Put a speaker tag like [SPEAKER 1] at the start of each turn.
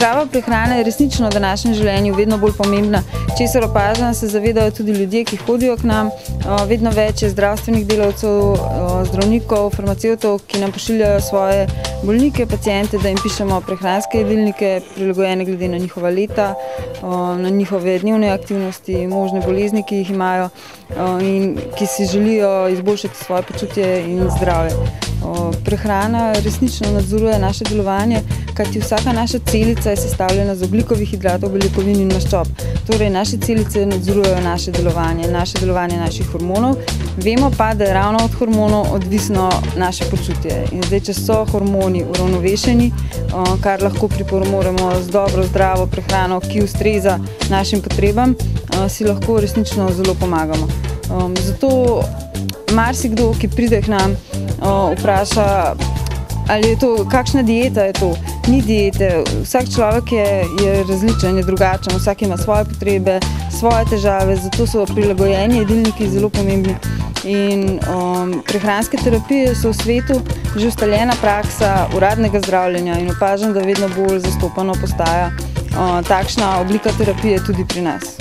[SPEAKER 1] Zdrava prehrana je resnično v današnjem življenju vedno bolj pomembna. Česar opažam, se zavedajo tudi ljudje, ki hodijo k nam. Vedno več je zdravstvenih delavcev, zdravnikov, farmacevtov, ki nam pošiljajo svoje bolnike, paciente, da jim pišemo prehranske jedilnike, prilagojene glede na njihova leta, na njihove dnevne aktivnosti, možne bolezni, ki jih imajo in ki si želijo izboljšati svoje počutje in zdravje. Prehrana resnično nadzoruje naše delovanje, kajti vsaka naša celica je sestavljena iz ogljikovih hidratov, beljakovin in maščob. Torej, naše celice nadzorujejo naše delovanje naših hormonov. Vemo pa, da je ravno od hormonov odvisno naše počutje. In zdaj, če so hormoni uravnovešeni, kar lahko pripomoremo z dobro, zdravo prehrano, ki ustreza našim potrebam, si lahko resnično zelo pomagamo. Zato marsikdo, ki pride k nam, vpraša, ali je to, kakšna dieta je to. Ni diete, vsak človek je različen, je drugačen, vsak ima svoje potrebe, svoje težave, zato so prilagojeni jedilniki zelo pomembni. In prehranske terapije so v svetu že ustaljena praksa uradnega zdravljenja in opažam, da vedno bolj zastopano postaja takšna oblika terapije tudi pri nas.